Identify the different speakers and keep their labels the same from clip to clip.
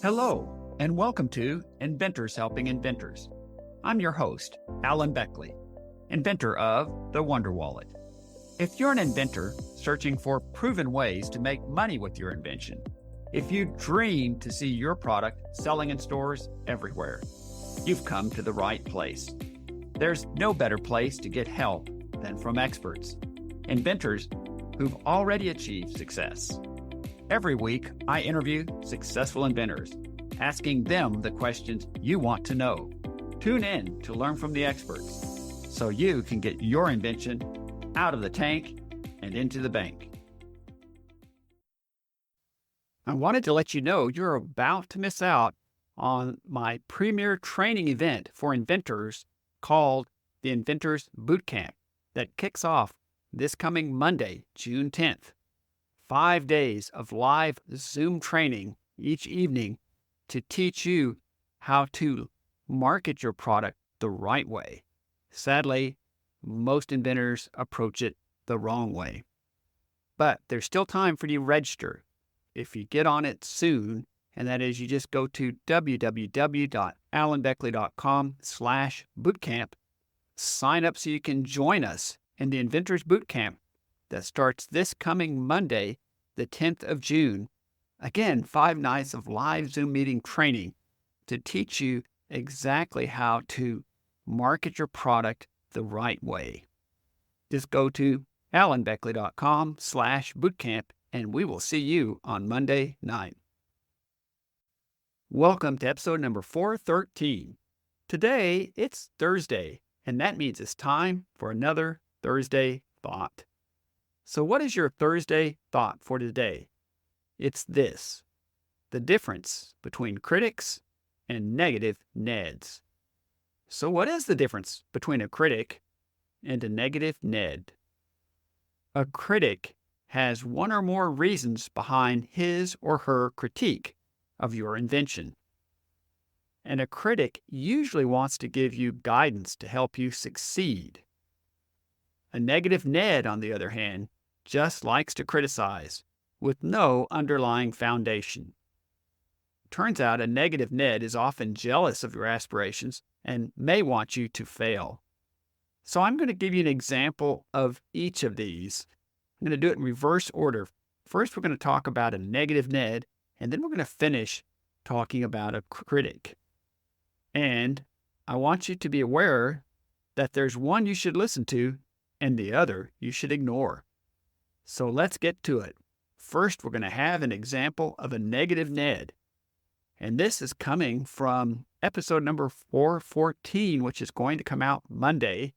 Speaker 1: Hello, and welcome to Inventors Helping Inventors. I'm your host, Alan Beckley, inventor of the Wonder Wallet. If you're an inventor searching for proven ways to make money with your invention, if you dream to see your product selling in stores everywhere, you've come to the right place. There's no better place to get help than from experts, inventors who've already achieved success. Every week, I interview successful inventors, asking them the questions you want to know. Tune in to learn from the experts so you can get your invention out of the tank and into the bank. I wanted to let you know you're about to miss out on my premier training event for inventors called the Inventors Bootcamp that kicks off this coming Monday, June 10th. 5 days of live Zoom training each evening to teach you how to market your product the right way. Sadly, most inventors approach it the wrong way. But there's still time for you to register. If you get on it soon, and that is you just go to www.alanbeckley.com/bootcamp, sign up so you can join us in the Inventors Bootcamp that starts this coming Monday, the 10th of June. Again, 5 nights of live Zoom meeting training to teach you exactly how to market your product the right way. Just go to alanbeckley.com/bootcamp and we will see you on Monday night. Welcome to episode number 413. Today, it's Thursday, and that means it's time for another Thursday Thought. So what is your Thursday thought for today? It's this: the difference between critics and negative Neds. So what is the difference between a critic and a negative Ned? A critic has one or more reasons behind his or her critique of your invention. And a critic usually wants to give you guidance to help you succeed. A negative Ned, on the other hand, just likes to criticize with no underlying foundation. Turns out a negative Ned is often jealous of your aspirations and may want you to fail. So I'm going to give you an example of each of these. I'm going to do it in reverse order. First, we're going to talk about a negative Ned, and then we're going to finish talking about a critic. And I want you to be aware that there's one you should listen to and the other you should ignore. So let's get to it. First, we're going to have an example of a negative Ned. And this is coming from episode number 414, which is going to come out Monday,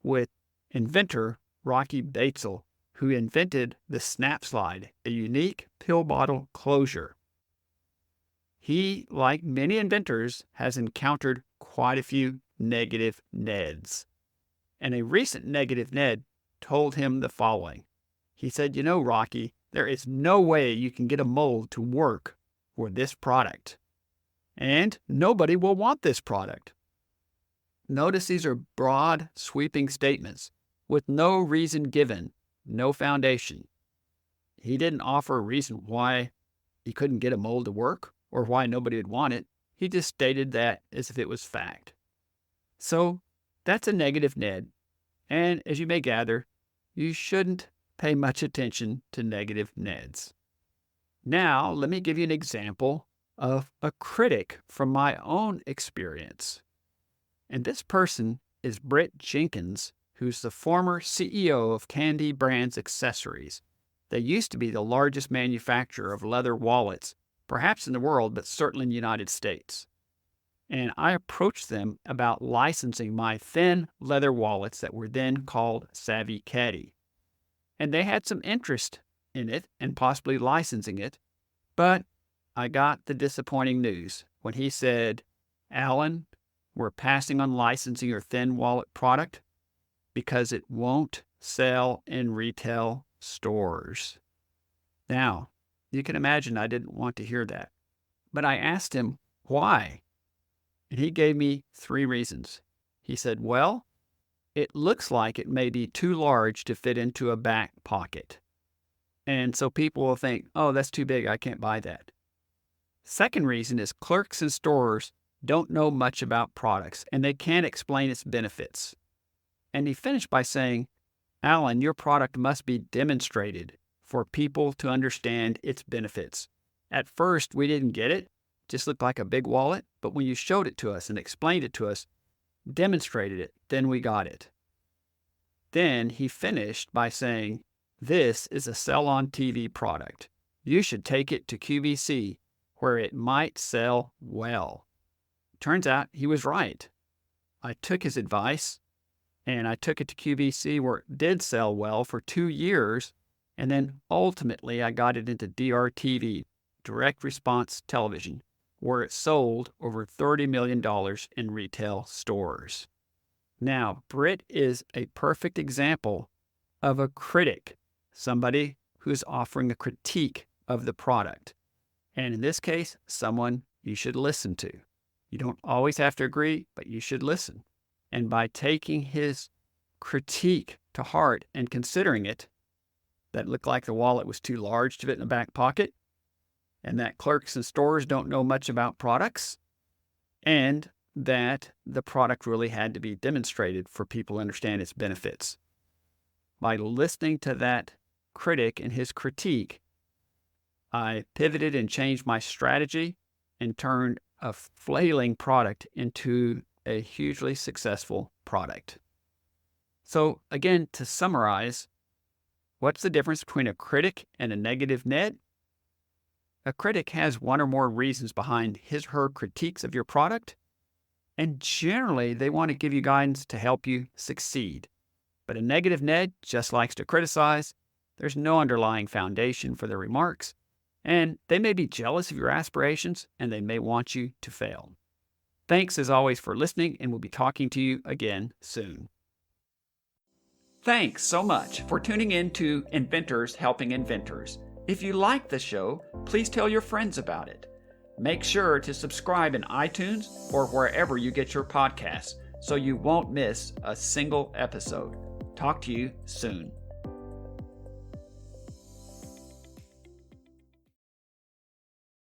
Speaker 1: with inventor Rocky Batesel, who invented the Snap Slide, a unique pill bottle closure. He, like many inventors, has encountered quite a few negative Neds. And a recent negative Ned told him the following. He said, "You know, Rocky, there is no way you can get a mold to work for this product. And nobody will want this product." Notice these are broad, sweeping statements with no reason given, no foundation. He didn't offer a reason why he couldn't get a mold to work or why nobody would want it. He just stated that as if it was fact. So that's a negative Ned. And as you may gather, you shouldn't pay much attention to negative Neds. Now, let me give you an example of a critic from my own experience. And this person is Britt Jenkins, who's the former CEO of Candy Brands Accessories. They used to be the largest manufacturer of leather wallets, perhaps in the world, but certainly in the United States. And I approached them about licensing my thin leather wallets that were then called Savvy Caddy. And they had some interest in it and possibly licensing it, but I got the disappointing news when he said, "Alan, we're passing on licensing your thin wallet product because it won't sell in retail stores." Now, you can imagine I didn't want to hear that, but I asked him why. And he gave me 3 reasons. He said, "Well, it looks like it may be too large to fit into a back pocket. And so people will think, oh, that's too big, I can't buy that." Second reason is clerks in stores don't know much about products and they can't explain its benefits. And he finished by saying, Alan, your product must be demonstrated for people to understand its benefits. At first, we didn't get it. Just looked like a big wallet. But when you showed it to us and explained it to us, demonstrated it, then we got it. Then he finished by saying, this is a sell on TV product. You should take it to QVC where it might sell well. Turns out he was right. I took his advice and I took it to QVC where it did sell well for 2 years. And then ultimately I got it into DRTV, direct response television, where it sold over $30 million in retail stores. Now, Britt is a perfect example of a critic, somebody who's offering a critique of the product. And in this case, someone you should listen to. You don't always have to agree, but you should listen. And by taking his critique to heart and considering it, that looked like the wallet was too large to fit in the back pocket, and that clerks in stores don't know much about products, and that the product really had to be demonstrated for people to understand its benefits. By listening to that critic and his critique, I pivoted and changed my strategy and turned a flailing product into a hugely successful product. So again, to summarize, what's the difference between a critic and a negative Ned? A critic has one or more reasons behind his or her critiques of your product, and generally they want to give you guidance to help you succeed. But a negative Ned just likes to criticize. There's no underlying foundation for their remarks, and they may be jealous of your aspirations, and they may want you to fail. Thanks as always for listening, and we'll be talking to you again soon. Thanks so much for tuning in to Inventors Helping Inventors. If you like the show, please tell your friends about it. Make sure to subscribe in iTunes or wherever you get your podcasts so you won't miss a single episode. Talk to you soon.